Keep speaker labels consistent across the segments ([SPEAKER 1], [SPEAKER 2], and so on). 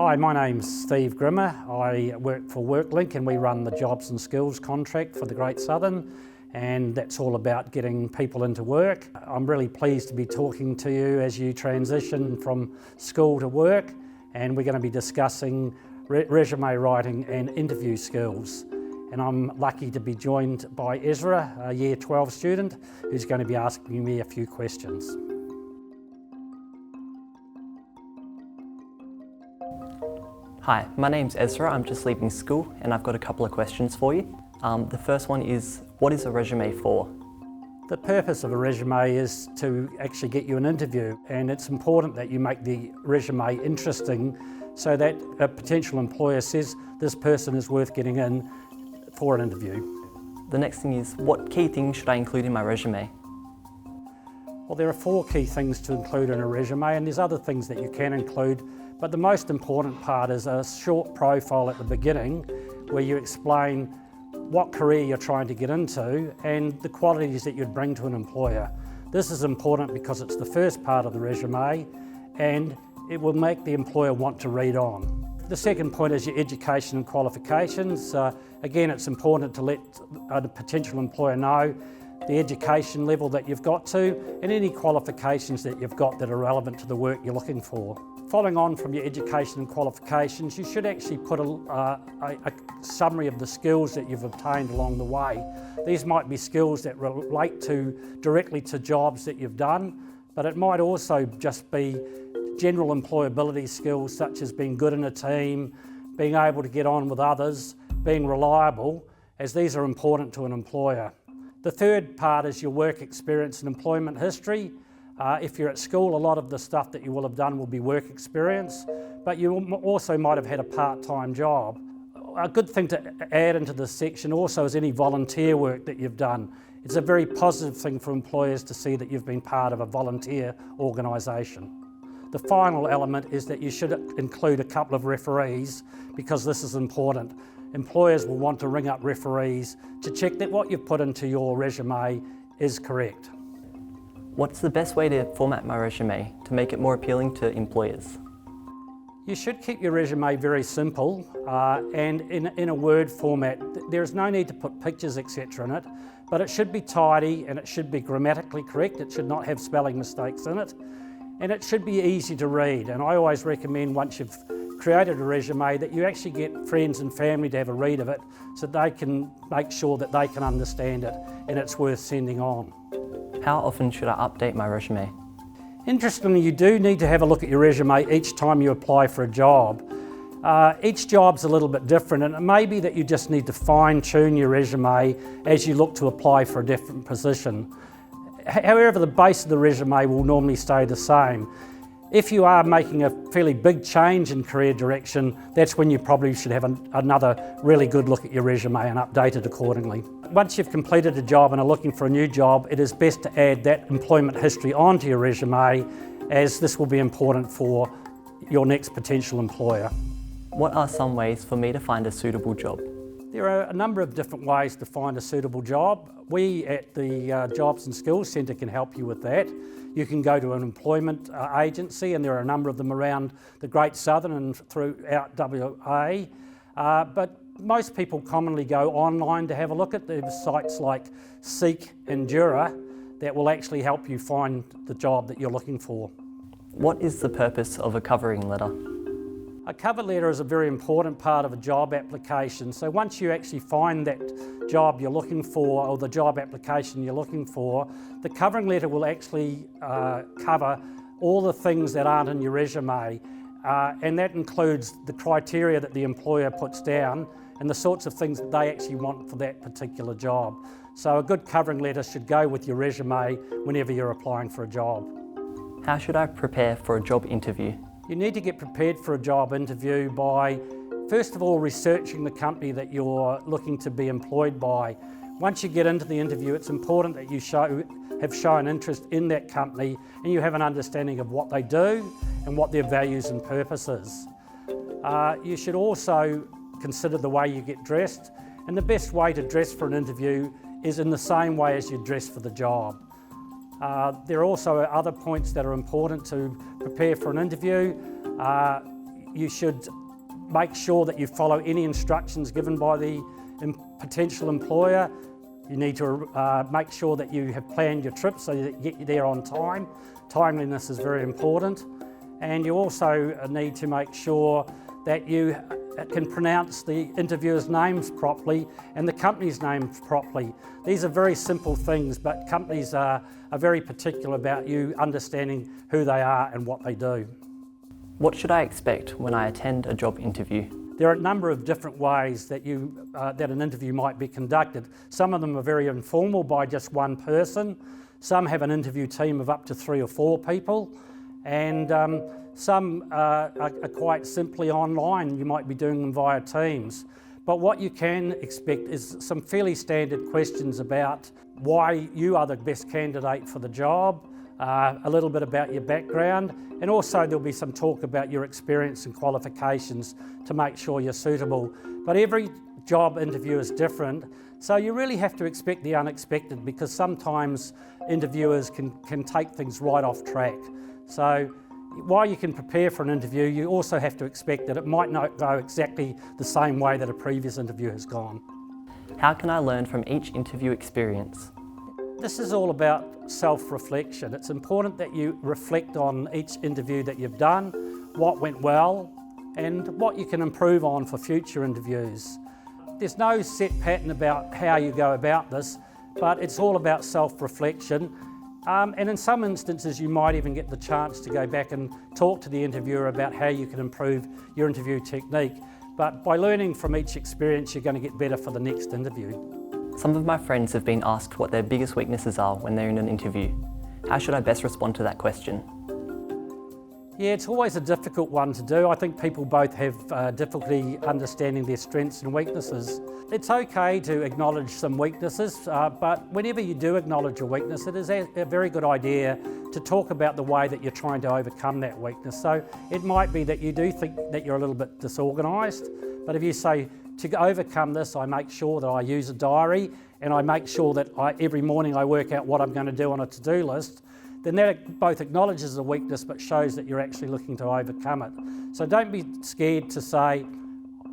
[SPEAKER 1] Hi, my name's Steve Grimmer. I work for WorkLink and we run the Jobs and Skills contract for the Great Southern, and that's all about getting people into work. I'm really pleased to be talking to you as you transition from school to work, and we're going to be discussing resume writing and interview skills. And I'm lucky to be joined by Ezra, a Year 12 student, who's going to be asking me a few questions.
[SPEAKER 2] Hi, my name's Ezra. I'm just leaving school and I've got a couple of questions for you. The first one is, what is a resume for?
[SPEAKER 1] The purpose of a resume is to actually get you an interview, and it's important that you make the resume interesting so that a potential employer says this person is worth getting in for an interview.
[SPEAKER 2] The next thing is, what key things should I include in my resume?
[SPEAKER 1] Well, there are 4 key things to include in a resume, and there's other things that you can include, but the most important part is a short profile at the beginning where you explain what career you're trying to get into and the qualities that you'd bring to an employer. This is important because it's the first part of the resume and it will make the employer want to read on. The second point is your education and qualifications. Again, it's important to let a potential employer know the education level that you've got to and any qualifications that you've got that are relevant to the work you're looking for. Following on from your education and qualifications, you should actually put a summary of the skills that you've obtained along the way. These might be skills that relate directly to jobs that you've done, but it might also just be general employability skills such as being good in a team, being able to get on with others, being reliable, as these are important to an employer. The third part is your work experience and employment history. If you're at school, a lot of the stuff that you will have done will be work experience, but you also might have had a part-time job. A good thing to add into this section also is any volunteer work that you've done. It's a very positive thing for employers to see that you've been part of a volunteer organisation. The final element is that you should include a couple of referees because this is important. Employers will want to ring up referees to check that what you've put into your resume is correct.
[SPEAKER 2] What's the best way to format my resume to make it more appealing to employers?
[SPEAKER 1] You should keep your resume very simple and in a Word format. There's no need to put pictures, etc. in it, but it should be tidy and it should be grammatically correct. It should not have spelling mistakes in it, and it should be easy to read. And I always recommend once you've created a resume that you actually get friends and family to have a read of it so they can make sure that they can understand it and it's worth sending on.
[SPEAKER 2] How often should I update my resume?
[SPEAKER 1] Interestingly, you do need to have a look at your resume each time you apply for a job. Each job's a little bit different, and it may be that you just need to fine-tune your resume as you look to apply for a different position. However, the base of the resume will normally stay the same. If you are making a fairly big change in career direction, that's when you probably should have another really good look at your resume and update it accordingly. Once you've completed a job and are looking for a new job, it is best to add that employment history onto your resume, as this will be important for your next potential employer.
[SPEAKER 2] What are some ways for me to find a suitable job?
[SPEAKER 1] There are a number of different ways to find a suitable job. We at the Jobs and Skills Centre can help you with that. You can go to an employment agency, and there are a number of them around the Great Southern and throughout WA. But most people commonly go online to have a look at the sites like Seek and Jura that will actually help you find the job that you're looking for.
[SPEAKER 2] What is the purpose of a covering letter?
[SPEAKER 1] A cover letter is a very important part of a job application. So once you actually find that job you're looking for or the job application you're looking for, the covering letter will actually cover all the things that aren't in your resume. And that includes the criteria that the employer puts down and the sorts of things that they actually want for that particular job. So a good covering letter should go with your resume whenever you're applying for a job.
[SPEAKER 2] How should I prepare for a job interview?
[SPEAKER 1] You need to get prepared for a job interview by, first of all, researching the company that you're looking to be employed by. Once you get into the interview, it's important that you have shown interest in that company and you have an understanding of what they do and what their values and purpose is. You should also consider the way you get dressed, and the best way to dress for an interview is in the same way as you dress for the job. There are also other points that are important to prepare for an interview. you should make sure that you follow any instructions given by the potential employer. You need to make sure that you have planned your trip so that you get there on time. Timeliness is very important. And you also need to make sure that you can pronounce the interviewer's names properly and the company's names properly. These are very simple things, but companies are very particular about you understanding who they are and what they do.
[SPEAKER 2] What should I expect when I attend a job interview?
[SPEAKER 1] There are a number of different ways that an interview might be conducted. Some of them are very informal by just one person. Some have an interview team of up to 3 or 4 people. And some are quite simply online. You might be doing them via Teams. But what you can expect is some fairly standard questions about why you are the best candidate for the job, a little bit about your background, and also there'll be some talk about your experience and qualifications to make sure you're suitable. But every job interview is different, so you really have to expect the unexpected, because sometimes interviewers can take things right off track. So while you can prepare for an interview, you also have to expect that it might not go exactly the same way that a previous interview has gone.
[SPEAKER 2] How can I learn from each interview experience?
[SPEAKER 1] This is all about self-reflection. It's important that you reflect on each interview that you've done, what went well, and what you can improve on for future interviews. There's no set pattern about how you go about this, but it's all about self-reflection. And in some instances, you might even get the chance to go back and talk to the interviewer about how you can improve your interview technique. But by learning from each experience, you're going to get better for the next interview.
[SPEAKER 2] Some of my friends have been asked what their biggest weaknesses are when they're in an interview. How should I best respond to that question?
[SPEAKER 1] Yeah, it's always a difficult one to do. I think people both have difficulty understanding their strengths and weaknesses. It's okay to acknowledge some weaknesses, but whenever you do acknowledge a weakness, it is a very good idea to talk about the way that you're trying to overcome that weakness. So it might be that you do think that you're a little bit disorganised, but if you say, to overcome this, I make sure that I use a diary and I make sure that every morning I work out what I'm going to do on a to-do list, then that both acknowledges a weakness but shows that you're actually looking to overcome it. So don't be scared to say,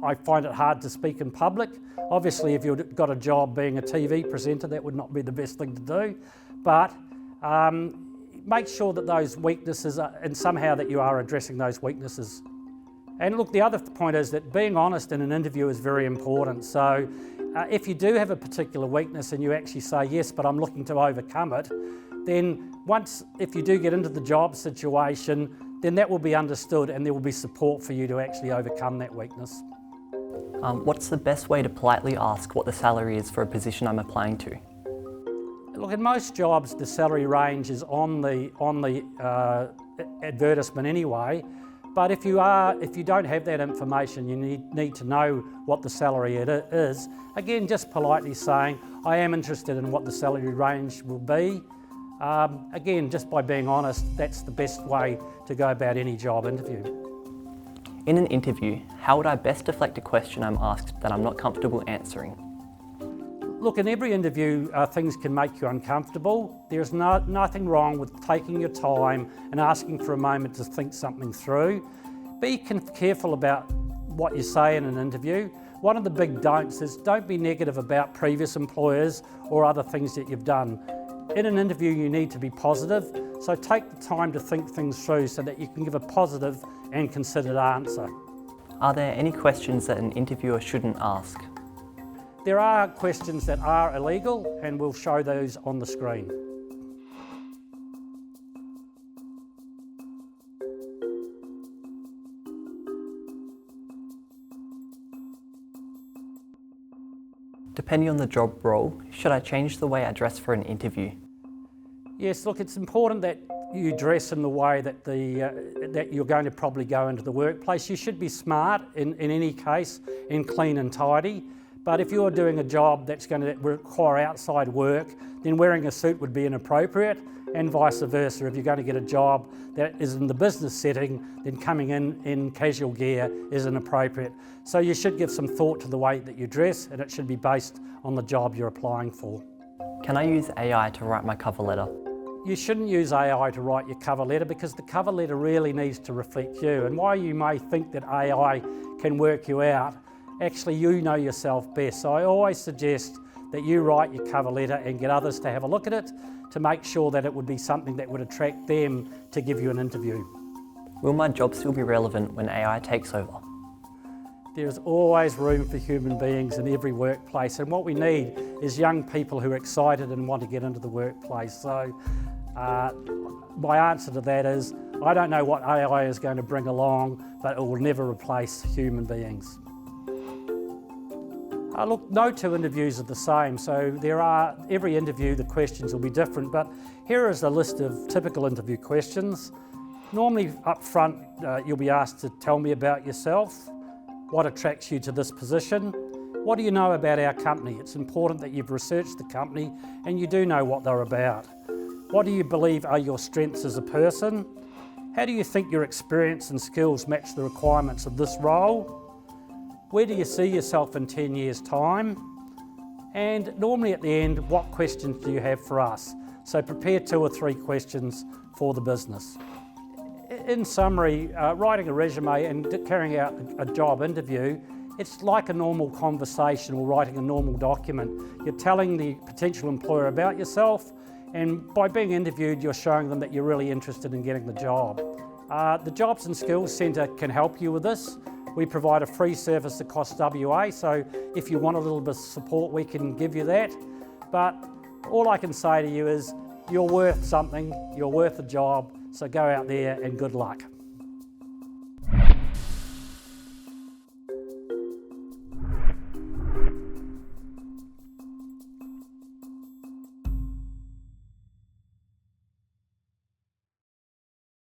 [SPEAKER 1] I find it hard to speak in public. Obviously, if you've got a job being a TV presenter, that would not be the best thing to do, but make sure that those weaknesses and somehow that you are addressing those weaknesses. And look, the other point is that being honest in an interview is very important. So if you do have a particular weakness and you actually say, yes, but I'm looking to overcome it, then if you do get into the job situation, then that will be understood and there will be support for you to actually overcome that weakness.
[SPEAKER 2] What's the best way to politely ask what the salary is for a position I'm applying to?
[SPEAKER 1] Look, in most jobs, the salary range is on the advertisement anyway. But if you don't have that information, you need to know what the salary is. Again, just politely saying, I am interested in what the salary range will be. Again, just by being honest, that's the best way to go about any job interview.
[SPEAKER 2] In an interview, how would I best deflect a question I'm asked that I'm not comfortable answering?
[SPEAKER 1] Look, in every interview, things can make you uncomfortable. There's nothing wrong with taking your time and asking for a moment to think something through. Be careful about what you say in an interview. One of the big don'ts is don't be negative about previous employers or other things that you've done. In an interview, you need to be positive, so take the time to think things through so that you can give a positive and considered answer.
[SPEAKER 2] Are there any questions that an interviewer shouldn't ask?
[SPEAKER 1] There are questions that are illegal, and we'll show those on the screen.
[SPEAKER 2] Depending on the job role, should I change the way I dress for an interview?
[SPEAKER 1] Yes, look, it's important that you dress in the way that that you're going to probably go into the workplace. You should be smart in any case and clean and tidy. But if you're doing a job that's going to require outside work, then wearing a suit would be inappropriate, and vice versa. If you're going to get a job that is in the business setting, then coming in casual gear is inappropriate. So you should give some thought to the way that you dress, and it should be based on the job you're applying for.
[SPEAKER 2] Can I use AI to write my cover letter?
[SPEAKER 1] You shouldn't use AI to write your cover letter because the cover letter really needs to reflect you. And while you may think that AI can work you out, actually you know yourself best. So I always suggest that you write your cover letter and get others to have a look at it to make sure that it would be something that would attract them to give you an interview.
[SPEAKER 2] Will my job still be relevant when AI takes over?
[SPEAKER 1] There's always room for human beings in every workplace, and what we need is young people who are excited and want to get into the workplace. So my answer to that is, I don't know what AI is going to bring along, but it will never replace human beings. Look, no two interviews are the same, so every interview the questions will be different, but here is a list of typical interview questions. Normally up front you'll be asked to tell me about yourself, what attracts you to this position, what do you know about our company? It's important that you've researched the company and you do know what they're about. What do you believe are your strengths as a person? How do you think your experience and skills match the requirements of this role? Where do you see yourself in 10 years' time? And normally at the end, what questions do you have for us? So prepare 2 or 3 questions for the business. In summary, writing a resume and carrying out a job interview, it's like a normal conversation or writing a normal document. You're telling the potential employer about yourself, and by being interviewed, you're showing them that you're really interested in getting the job. The Jobs and Skills Centre can help you with this. We provide a free service across WA, so if you want a little bit of support, we can give you that. But all I can say to you is, you're worth something, you're worth a job, so go out there and good luck.